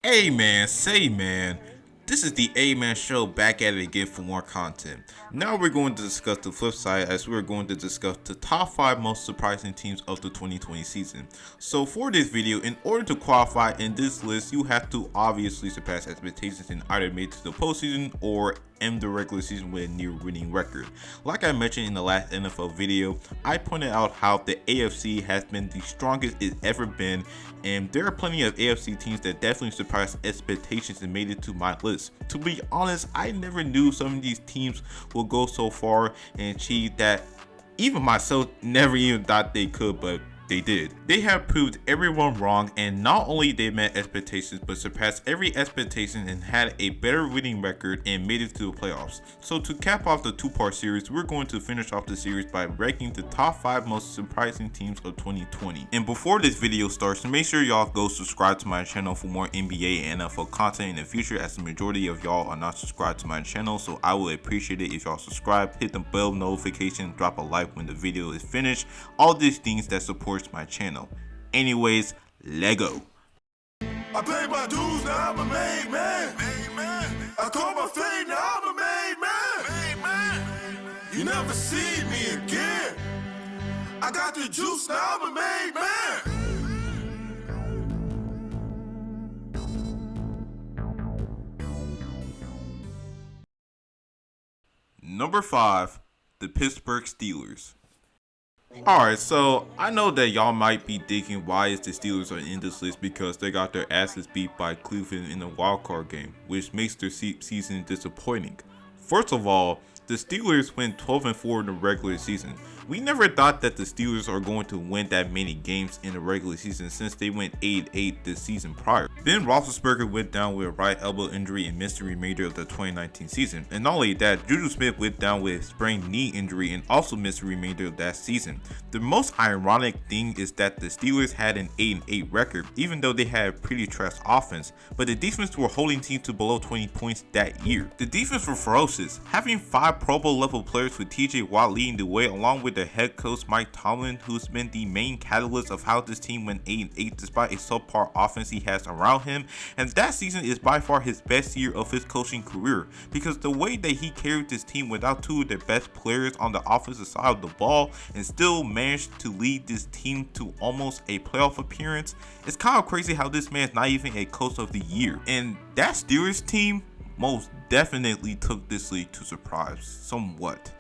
Hey man, say man, this is the A Man Show back at it again for more content. Now we're going to discuss the flip side as we're going to discuss the top 5 most surprising teams of the 2020 season. So for this video, in order to qualify in this list, you have to obviously surpass expectations and either make it to the postseason or end the regular season with a near winning record. Like I mentioned in the last NFL video, I pointed out how the AFC has been the strongest it's ever been, and there are plenty of AFC teams that definitely surpassed expectations and made it to my list. To be honest, I never knew some of these teams will go so far and achieve that. Even myself never even thought they could, but they did. They have proved everyone wrong, and not only they met expectations but surpassed every expectation and had a better winning record and made it to the playoffs. So to cap off the two-part series, we're going to finish off the series by ranking the top 5 most surprising teams of 2020. And before this video starts, make sure y'all go subscribe to my channel for more NBA and NFL content in the future, as the majority of y'all are not subscribed to my channel, so I would appreciate it if y'all subscribe, hit the bell notification, drop a like when the video is finished, all these things that supports my channel. Anyways, Lego. I paid my dues, now I'm a made man. I call my fame, now I'm a made man. You never see me again. I got the juice, now I'm a made man. Number 5, the Pittsburgh Steelers. Alright, so I know that y'all might be thinking why is the Steelers are in this list, because they got their asses beat by Cleveland in the wildcard game, which makes their season disappointing. First of all, the Steelers went 12-4 in the regular season. We never thought that the Steelers are going to win that many games in the regular season since they went 8-8 this season prior. Ben Roethlisberger went down with a right elbow injury and missed the remainder of the 2019 season. And not only that, Juju Smith went down with a sprained knee injury and also missed the remainder of that season. The most ironic thing is that the Steelers had an 8-8 record, even though they had a pretty trash offense, but the defense were holding teams to below 20 points that year. The defense were ferocious, having 5 Pro Bowl level players with TJ Watt leading the way, along with the head coach Mike Tomlin, who's been the main catalyst of how this team went 8-8 despite a subpar offense he has around him. And that season is by far his best year of his coaching career, because the way that he carried this team without 2 of their best players on the offensive side of the ball and still managed to lead this team to almost a playoff appearance, it's kind of crazy how this man's not even a coach of the year. And that Steelers team most definitely took this league to surprise somewhat.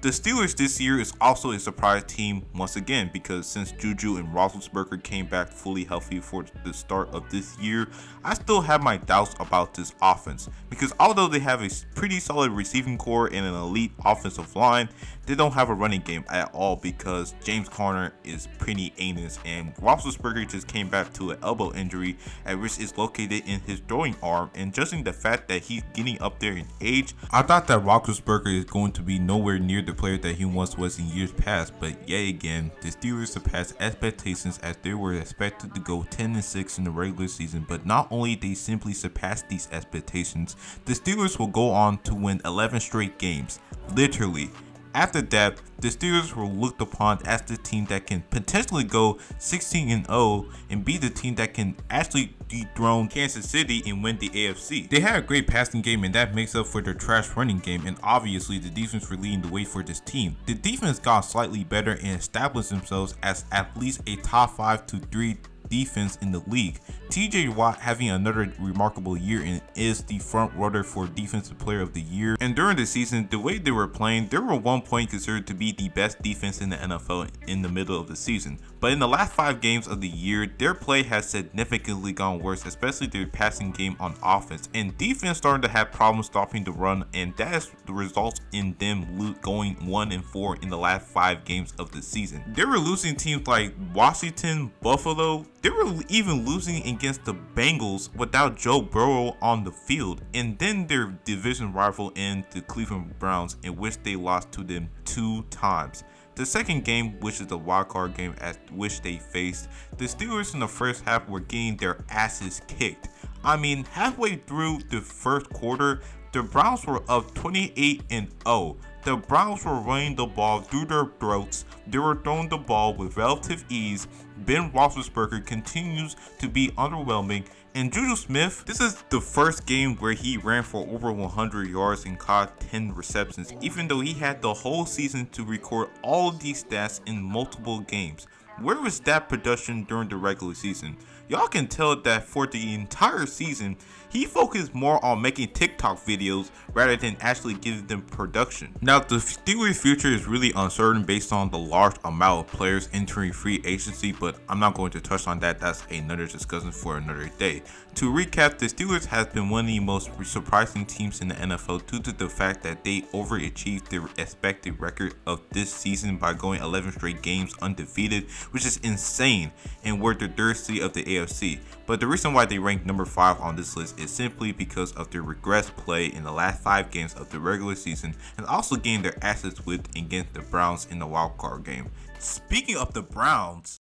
The Steelers this year is also a surprise team once again, because since Juju and Roethlisberger came back fully healthy for the start of this year, I still have my doubts about this offense, because although they have a pretty solid receiving core and an elite offensive line, they don't have a running game at all because James Conner is pretty anus, and Roethlisberger just came back to an elbow injury at which is located in his throwing arm, and judging the fact that he's getting up there in age, I thought that Roethlisberger is going to be nowhere near the player that he once was in years past. But yet again, the Steelers surpassed expectations as they were expected to go 10-6 in the regular season, but not only they simply surpassed these expectations, the Steelers will go on to win 11 straight games, literally. After that, the Steelers were looked upon as the team that can potentially go 16-0 and be the team that can actually dethrone Kansas City and win the AFC. They had a great passing game, and that makes up for their trash running game, and obviously the defense were leading the way for this team. The defense got slightly better and established themselves as at least a top 5 to 3 defense in the league. TJ Watt having another remarkable year and is the front runner for defensive player of the year. And during the season, the way they were playing, they were 1 point considered to be the best defense in the NFL in the middle of the season. But in the last 5 games of the year, their play has significantly gone worse, especially their passing game on offense. And defense started to have problems stopping the run, and that is the results in them going 1-4 in the last 5 games of the season. They were losing teams like Washington, Buffalo. They were even losing against the Bengals without Joe Burrow on the field, and then their division rival in the Cleveland Browns, in which they lost to them 2 times. The second game, which is the wildcard game at which they faced, the Steelers in the first half were getting their asses kicked. I mean, halfway through the first quarter, the Browns were up 28-0. The Browns were running the ball through their throats, they were throwing the ball with relative ease. Ben Roethlisberger continues to be underwhelming, and Juju Smith, this is the first game where he ran for over 100 yards and caught 10 receptions, even though he had the whole season to record all of these stats in multiple games. Where was that production during the regular season? Y'all can tell that for the entire season, he focused more on making TikTok videos rather than actually giving them production. Now, the Steelers' future is really uncertain based on the large amount of players entering free agency, but I'm not going to touch on that. That's another discussion for another day. To recap, the Steelers has been one of the most surprising teams in the NFL due to the fact that they overachieved their expected record of this season by going 11 straight games undefeated, which is insane, and were the third seed of the AFC. But the reason why they rank number 5 on this list is simply because of their regressed play in the last 5 games of the regular season, and also getting their asses whipped against the Browns in the wildcard game. Speaking of the Browns,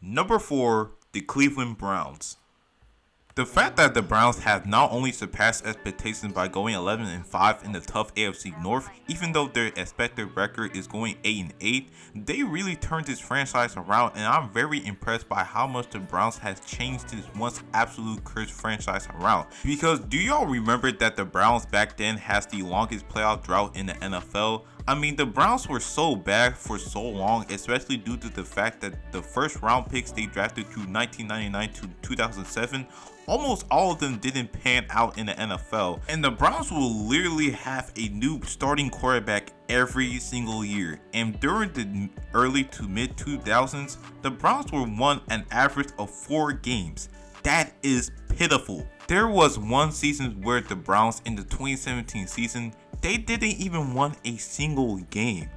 number 4, the Cleveland Browns. The fact that the Browns have not only surpassed expectations by going 11-5 in the tough AFC North, even though their expected record is going 8-8, they really turned this franchise around, and I'm very impressed by how much the Browns has changed this once absolute cursed franchise around. Because do y'all remember that the Browns back then has the longest playoff drought in the NFL? I mean, the Browns were so bad for so long, especially due to the fact that the first round picks they drafted through 1999 to 2007, almost all of them didn't pan out in the NFL. And the Browns will literally have a new starting quarterback every single year. And during the early to mid 2000s, the Browns were won an average of 4 games. That is pitiful. There was one season where the Browns in the 2017 season, they didn't even win a single game.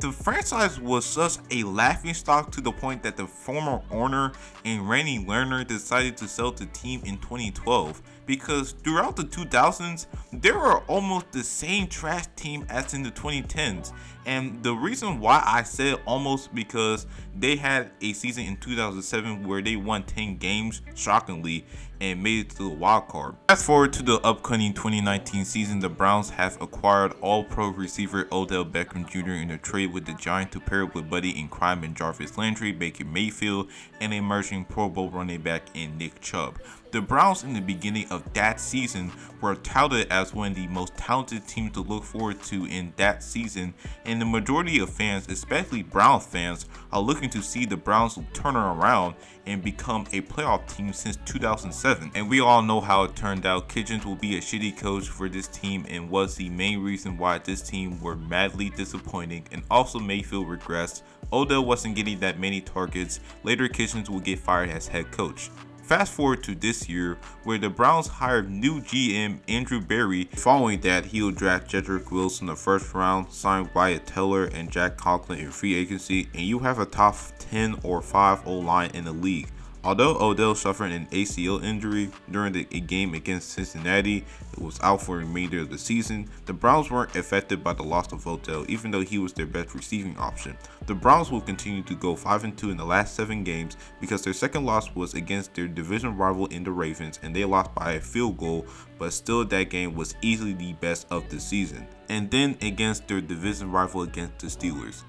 The franchise was such a laughingstock to the point that the former owner and Randy Lerner decided to sell the team in 2012, because throughout the 2000s, they were almost the same trash team as in the 2010s. And the reason why I said almost, because they had a season in 2007 where they won 10 games, shockingly, and made it to the wild card. Fast forward to the upcoming 2019 season, the Browns have acquired all-pro receiver Odell Beckham Jr. in a trade with the Giants to pair with buddy in crime and Jarvis Landry, Baker Mayfield, and emerging Pro Bowl running back in Nick Chubb. The Browns in the beginning of that season were touted as one of the most talented teams to look forward to in that season, and the majority of fans, especially Browns fans, are looking to see the Browns turn around and become a playoff team since 2007. And we all know how it turned out. Kitchens will be a shitty coach for this team and was the main reason why this team were madly disappointing, and also Mayfield regressed. Odell wasn't getting that many targets. Later, Kitchens will get fired as head coach. Fast forward to this year, where the Browns hired new GM Andrew Berry. Following that, he will draft Jedrick Wills in the first round, sign Wyatt Teller and Jack Conklin in free agency, and you have a top 10 or 5 O-line in the league. Although Odell suffered an ACL injury during a game against Cincinnati, it was out for the remainder of the season. The Browns weren't affected by the loss of Odell, even though he was their best receiving option. The Browns will continue to go 5-2 in the last 7 games because their second loss was against their division rival in the Ravens, and they lost by a field goal, but still that game was easily the best of the season. And then against their division rival against the Steelers.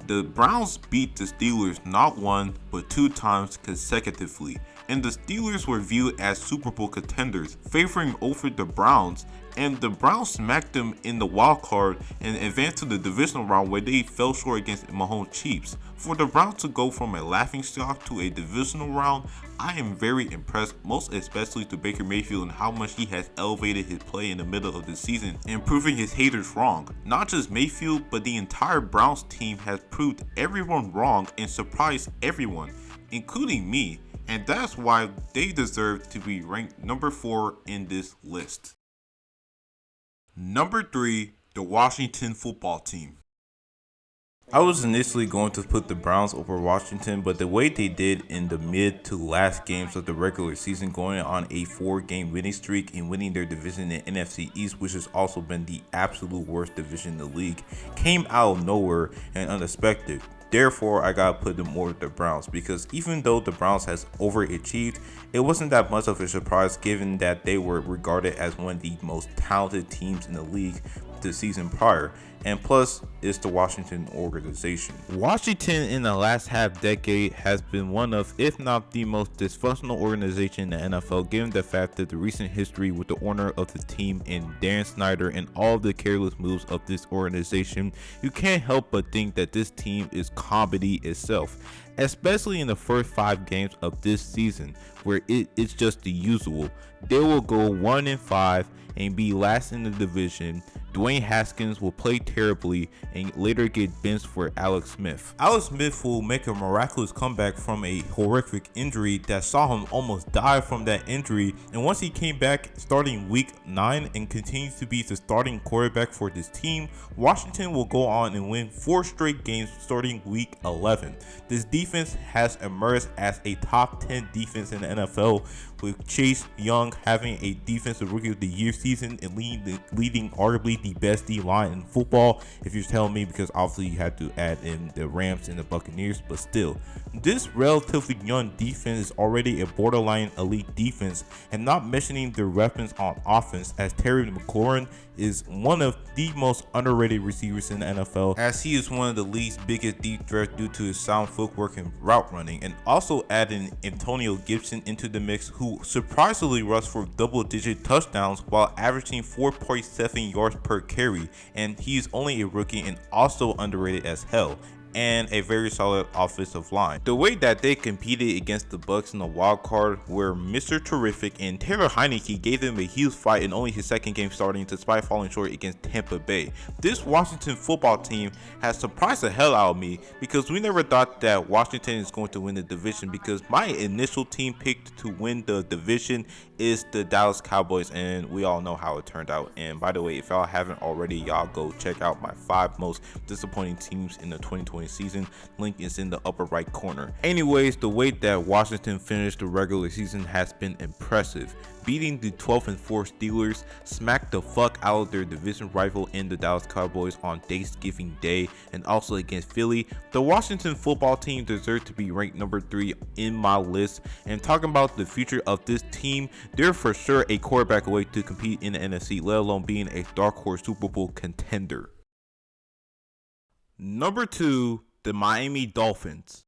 The Browns beat the Steelers not 1, but 2 times consecutively, and the Steelers were viewed as Super Bowl contenders, favoring over the Browns, and the Browns smacked them in the wild card and advanced to the divisional round where they fell short against Mahomes Chiefs. For the Browns to go from a laughingstock to a divisional round, I am very impressed, most especially to Baker Mayfield and how much he has elevated his play in the middle of the season and proving his haters wrong. Not just Mayfield, but the entire Browns team has proved everyone wrong and surprised everyone, including me, and that's why they deserve to be ranked number 4 in this list. Number 3, the Washington Football Team. I was initially going to put the Browns over Washington, but the way they did in the mid to last games of the regular season, going on a 4-game winning streak and winning their division in NFC East, which has also been the absolute worst division in the league, came out of nowhere and unexpected. Therefore, I gotta put them over the Browns, because even though the Browns has overachieved, it wasn't that much of a surprise given that they were regarded as one of the most talented teams in the league the season prior. and plus it's the Washington organization. Washington in the last half decade has been one of, if not the most dysfunctional organization in the NFL, given the fact that the recent history with the owner of the team in Dan Snyder and all the careless moves of this organization. You can't help but think that this team is comedy itself, especially in the first 5 games of this season, where it's just the usual. They will go 1-5 and be last in the division. Dwayne Haskins will play terribly and later get benched for Alex Smith. Alex Smith will make a miraculous comeback from a horrific injury that saw him almost die from that injury, and once he came back starting week 9 and continues to be the starting quarterback for this team, Washington will go on and win 4 straight games starting week 11. This defense has emerged as a top 10 defense in the NFL, with Chase Young having a defensive rookie of the year season and leading arguably the best D-line in football, if you're telling me, because obviously you had to add in the Rams and the Buccaneers, but still, this relatively young defense is already a borderline elite defense, and not mentioning their weapons on offense, as Terry McLaurin is one of the most underrated receivers in the NFL, as he is one of the league's biggest deep threats due to his sound footwork and route running, and also adding Antonio Gibson into the mix, who surprisingly rushed for double-digit touchdowns while averaging 4.7 yards per carry, and he is only a rookie and also underrated as hell, and a very solid offensive line. The way that they competed against the Bucs in the wild card, where Mr. Terrific and Taylor Heineke gave them a huge fight in only his second game starting, despite falling short against Tampa Bay. This Washington football team has surprised the hell out of me, because we never thought that Washington is going to win the division, because my initial team picked to win the division is the Dallas Cowboys, and we all know how it turned out. And by the way, if y'all haven't already, y'all go check out my 5 most disappointing teams in the 2020 season. Link is in the upper right corner. Anyways, the way that Washington finished the regular season has been impressive, beating the 12-4 Steelers, smacked the fuck out of their division rival in the Dallas Cowboys on Thanksgiving Day, and also against Philly. The Washington football team deserves to be ranked number 3 in my list, and talking about the future of this team, they're for sure a quarterback away to compete in the NFC, let alone being a dark horse Super Bowl contender. Number 2, the Miami Dolphins.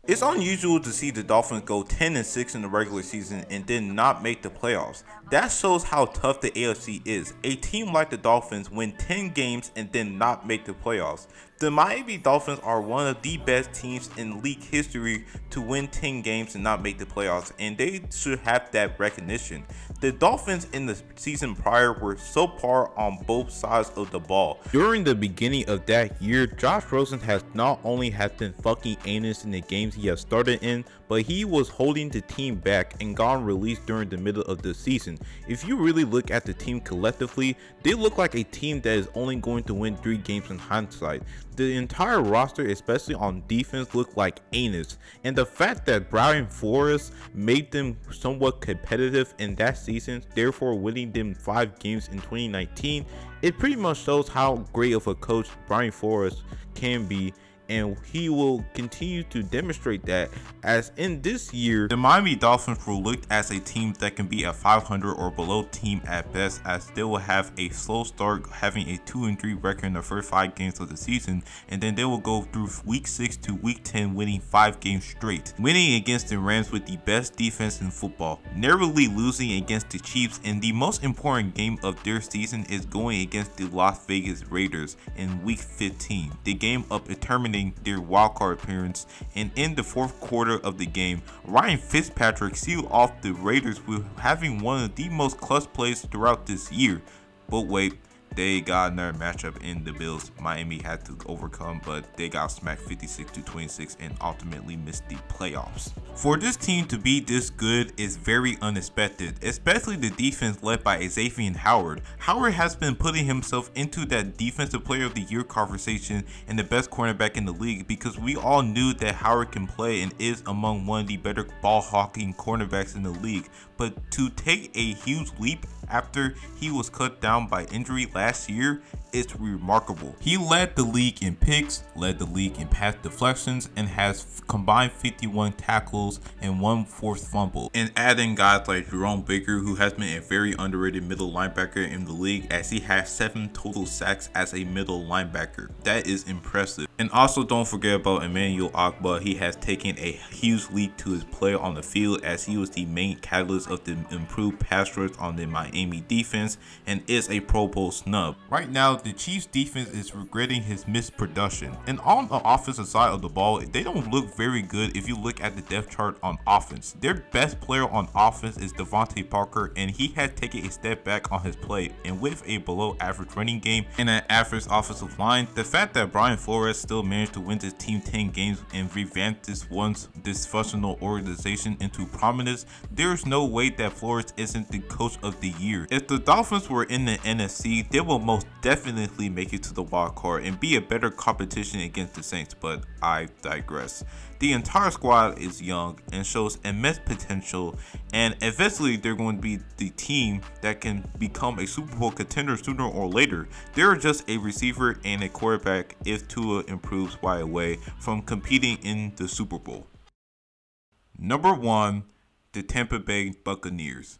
It's unusual to see the Dolphins go 10-6 in the regular season and then not make the playoffs. That shows how tough the AFC is. A team like the Dolphins win 10 games and then not make the playoffs. The Miami Dolphins are one of the best teams in league history to win 10 games and not make the playoffs, and they should have that recognition. The Dolphins in the season prior were subpar on both sides of the ball. During the beginning of that year, Josh Rosen has not only been fucking anus in the games he has started in, but he was holding the team back and got released during the middle of the season. If you really look at the team collectively, they look like a team that is only going to win 3 games in hindsight. The entire roster, especially on defense, looked like anus, and the fact that Brian Flores made them somewhat competitive in that season, therefore winning them 5 games in 2019, it pretty much shows how great of a coach Brian Flores can be, and he will continue to demonstrate that, as in this year, the Miami Dolphins will look as a team that can be a 500 or below team at best, as they will have a slow start, having a 2-3 record in the first 5 games of the season, and then they will go through week 6 to week 10 winning 5 games straight, winning against the Rams with the best defense in football, narrowly losing against the Chiefs, and the most important game of their season is going against the Las Vegas Raiders in week 15, the game of determining their wildcard appearance. And in the 4th quarter of the game, Ryan Fitzpatrick sealed off the Raiders with having one of the most clutch plays throughout this year. But wait, they got another matchup in the Bills. Miami had to overcome, but they got smacked 56-26 and ultimately missed the playoffs. For this team to be this good is very unexpected, especially the defense led by Xavier Howard. Howard has been putting himself into that defensive player of the year conversation and the best cornerback in the league, because we all knew that Howard can play and is among one of the better ball hawking cornerbacks in the league. But to take a huge leap after he was cut down by injury last year it's remarkable. He led the league in picks, led the league in pass deflections, and has combined 51 tackles and 1 forced fumble. And adding guys like Jerome Baker, who has been a very underrated middle linebacker in the league, as he has 7 total sacks as a middle linebacker. That is impressive. And also don't forget about Emmanuel Ogbah. He has taken a huge leap to his play on the field, as he was the main catalyst of the improved pass rush on the Miami defense and is a Pro Bowl snub. Right now, the Chiefs defense is regretting his missed production. And on the offensive side of the ball, they don't look very good if you look at the depth chart on offense. Their best player on offense is Devontae Parker, and he has taken a step back on his play. And with a below average running game and an average offensive line, the fact that Brian Flores still managed to win this team 10 games and revamp this once dysfunctional organization into prominence, there's no way that Flores isn't the coach of the year. If the Dolphins were in the NFC, they will most definitely make it to the wild card and be a better competition against the Saints, but I digress. The entire squad is young and shows immense potential, and eventually they're going to be the team that can become a Super Bowl contender sooner or later. They're just a receiver and a quarterback if Tua improves right away from competing in the Super Bowl. Number 1, the Tampa Bay Buccaneers.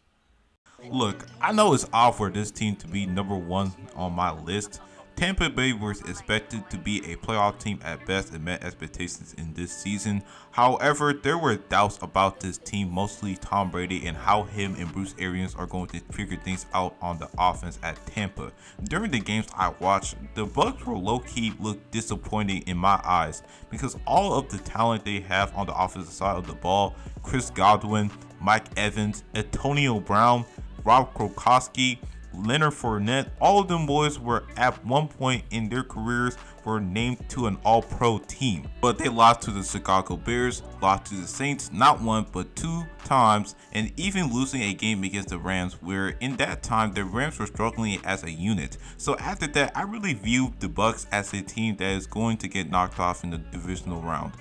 Look, I know it's odd for this team to be number 1 on my list. Tampa Bay was expected to be a playoff team at best and met expectations in this season. However, there were doubts about this team, mostly Tom Brady and how him and Bruce Arians are going to figure things out on the offense at Tampa. During the games I watched, the Bucs were low-key look disappointing in my eyes because all of the talent they have on the offensive side of the ball, Chris Godwin, Mike Evans, Antonio Brown, Rob Gronkowski, Leonard Fournette, all of them boys were at one point in their careers were named to an all-pro team. But they lost to the Chicago Bears, lost to the Saints not 1 but 2 times, and even losing a game against the Rams, where in that time the Rams were struggling as a unit. So after that, I really viewed the Bucs as a team that is going to get knocked off in the divisional round.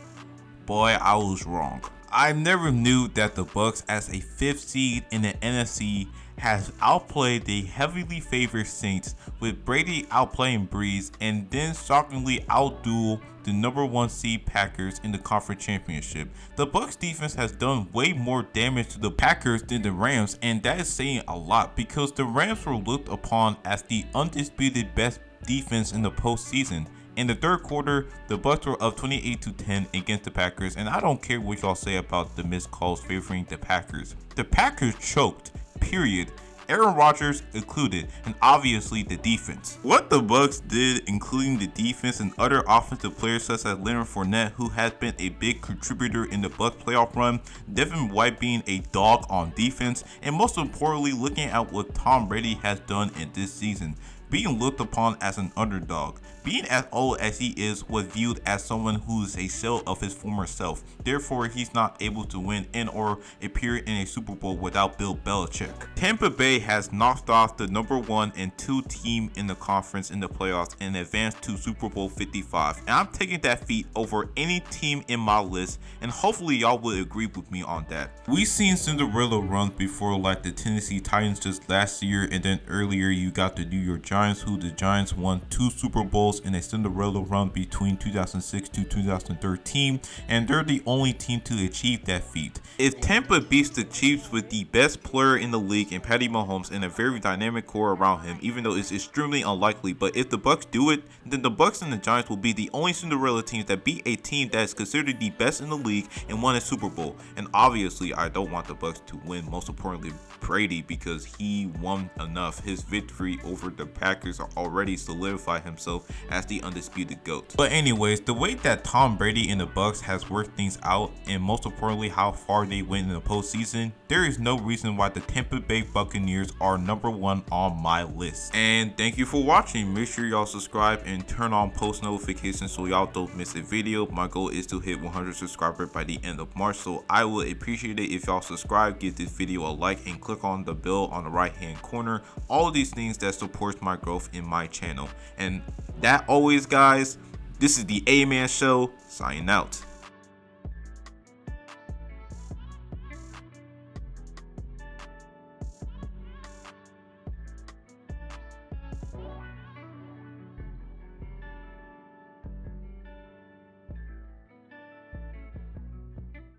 Boy, I was wrong. I never knew that the Bucs, as a 5th seed in the NFC, has outplayed the heavily favored Saints, with Brady outplaying Breeze and then shockingly outduel the number 1 seed Packers in the conference championship. The Bucs defense has done way more damage to the Packers than the Rams, and that is saying a lot because the Rams were looked upon as the undisputed best defense in the postseason. In the third quarter, the Bucs were up 28-10 against the Packers, and I don't care what y'all say about the missed calls favoring the Packers. The Packers choked, period. Aaron Rodgers included, and obviously the defense. What the Bucs did, including the defense and other offensive players such as Leonard Fournette, who has been a big contributor in the Bucs playoff run, Devin White being a dog on defense, and most importantly, looking at what Tom Brady has done in this season, being looked upon as an underdog. Being as old as he is was viewed as someone who is a shell of his former self. Therefore, he's not able to win and or appear in a Super Bowl without Bill Belichick. Tampa Bay has knocked off the number 1 and 2 team in the conference in the playoffs and advanced to Super Bowl 55. And I'm taking that feat over any team in my list, and hopefully y'all will agree with me on that. We've seen Cinderella runs before, like the Tennessee Titans just last year, and then earlier you got the New York Giants, who the Giants won 2 Super Bowls in a Cinderella run between 2006 to 2013, and they're the only team to achieve that feat. If Tampa beats the Chiefs with the best player in the league in Patty Mahomes and a very dynamic core around him, even though it's extremely unlikely, but if the Bucs do it, then the Bucs and the Giants will be the only Cinderella teams that beat a team that is considered the best in the league and won a Super Bowl. And obviously, I don't want the Bucs to win, most importantly Brady, because he won enough. His victory over the Packers already solidified himself as the undisputed GOAT. But anyways, the way that Tom Brady and the Bucs has worked things out, and most importantly how far they went in the postseason, there is no reason why the Tampa Bay Buccaneers are number 1 on my list. And thank you for watching. Make sure y'all subscribe and turn on post notifications so y'all don't miss a video. My goal is to hit 100 subscribers by the end of March, so I would appreciate it if y'all subscribe, give this video a like, and click on the bell on the right hand corner. All of these things that supports my growth in my channel. And that always, guys, this is the A-Man Show, signing out.